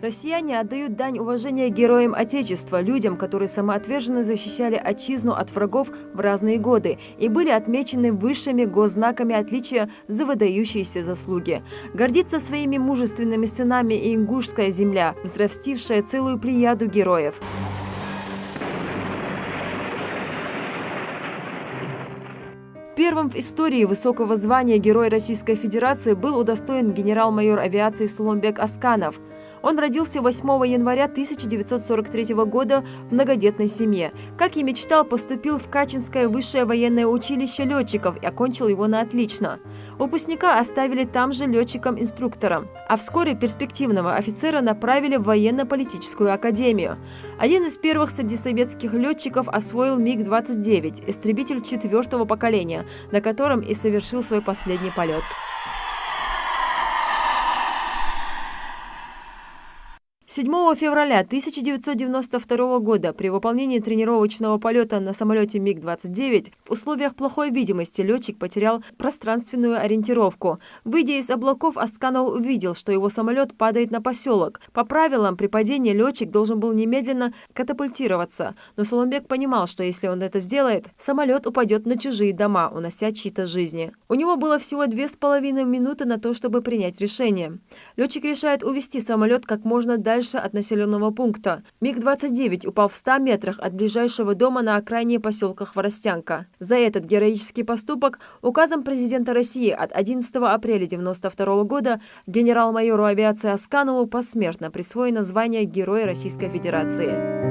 Россияне отдают дань уважения героям Отечества, людям, которые самоотверженно защищали отчизну от врагов в разные годы и были отмечены высшими госзнаками отличия за выдающиеся заслуги. Гордится своими мужественными сынами и ингушская земля, взрастившая целую плеяду героев. Первым в истории высокого звания Герой Российской Федерации был удостоен генерал-майор авиации Сулумбек Асканов. Он родился 8 января 1943 года в многодетной семье. Как и мечтал, поступил в Качинское высшее военное училище летчиков и окончил его на отлично. Выпускника оставили там же летчиком-инструктором, а вскоре перспективного офицера направили в военно-политическую академию. Один из первых среди советских летчиков освоил МиГ-29, истребитель 4-го поколения, на котором и совершил свой последний полет. 7 февраля 1992 года при выполнении тренировочного полета на самолете МиГ-29 в условиях плохой видимости летчик потерял пространственную ориентировку. Выйдя из облаков, Асканов увидел, что его самолет падает на поселок. По правилам, при падении летчик должен был немедленно катапультироваться. Но Сулумбек понимал, что если он это сделает, самолет упадет на чужие дома, унося чьи-то жизни. У него было всего 2,5 минуты на то, чтобы принять решение. Летчик решает увести самолет как можно дальше от населенного пункта. МиГ-29 упал в 100 метрах от ближайшего дома на окраине поселка Хворостянка. За этот героический поступок указом президента России от 11 апреля 1992 года генерал-майору авиации Асканову посмертно присвоено звание Героя Российской Федерации.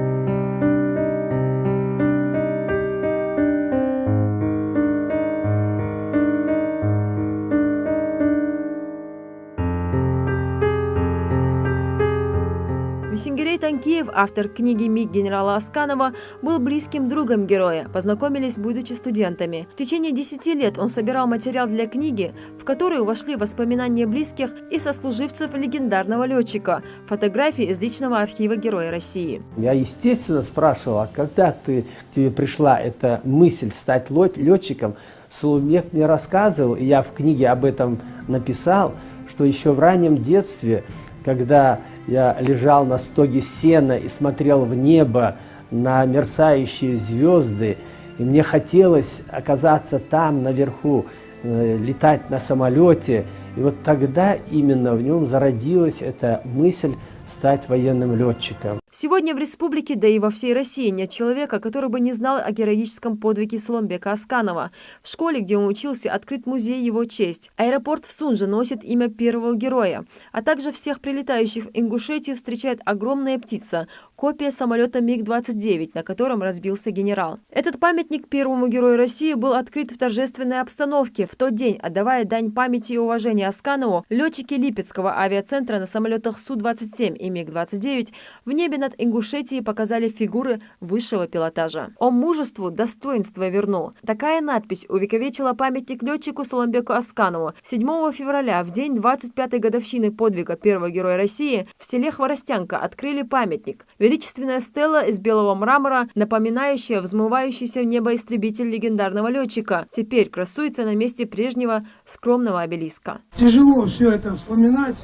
Висенгерей Танкиев, автор книги «МиГ» генерала Асканова, был близким другом героя, познакомились, будучи студентами. В течение 10 лет он собирал материал для книги, в которую вошли воспоминания близких и сослуживцев легендарного летчика, фотографии из личного архива Героя России. Я, естественно, спрашивал, а когда к тебе пришла эта мысль стать летчиком? Сулумбек мне рассказывал, и я в книге об этом написал, что еще в раннем детстве, когда я лежал на стоге сена и смотрел в небо на мерцающие звезды, и мне хотелось оказаться там, наверху, летать на самолете. И вот тогда именно в нем зародилась эта мысль стать военным летчиком. Сегодня в республике, да и во всей России нет человека, который бы не знал о героическом подвиге Сулумбека Асканова. В школе, где он учился, открыт музей его честь. Аэропорт в Сунже носит имя первого героя. А также всех прилетающих в Ингушетию встречает огромная птица – копия самолета МиГ-29, на котором разбился генерал. Этот памятник первому герою России был открыт в торжественной обстановке. В тот день, отдавая дань памяти и уважения Асканову, летчики Липецкого авиацентра на самолетах Су-27 и МиГ-29 в небе над Ингушетией показали фигуры высшего пилотажа. Он мужеству достоинство вернул. Такая надпись увековечила памятник летчику Сулумбеку Асканову. 7 февраля, в день 25-й годовщины подвига первого героя России, в селе Хворостянка открыли памятник. Величественная стела из белого мрамора, напоминающая взмывающийся в небо истребитель легендарного летчика, теперь красуется на месте прежнего скромного обелиска. Тяжело все это вспоминать,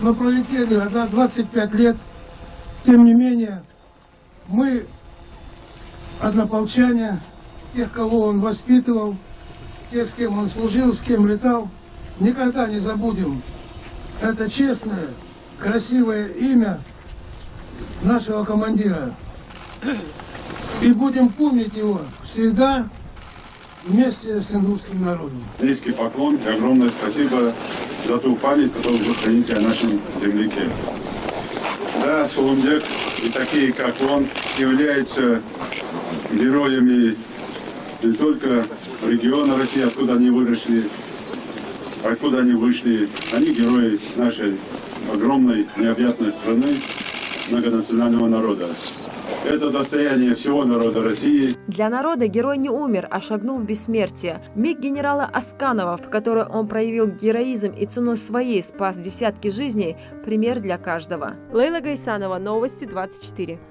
но пролетели 25 лет. Тем не менее, мы, однополчане, тех, кого он воспитывал, тех, с кем он служил, с кем летал, никогда не забудем это честное, красивое имя нашего командира. И будем помнить его всегда вместе с ингушским народом. Низкий поклон и огромное спасибо за ту память, которую вы храните о нашем земляке. Да, Сулумбек и такие, как он, являются героями не только региона России, откуда они выросли, откуда они вышли. Они герои нашей огромной необъятной страны, многонационального народа. Это достояние всего народа России. Для народа герой не умер, а шагнул в бессмертие. МиГ генерала Асканова, в которой он проявил героизм и ценой своей спас десятки жизней, пример для каждого. Лейла Гайсанова, Новости 24.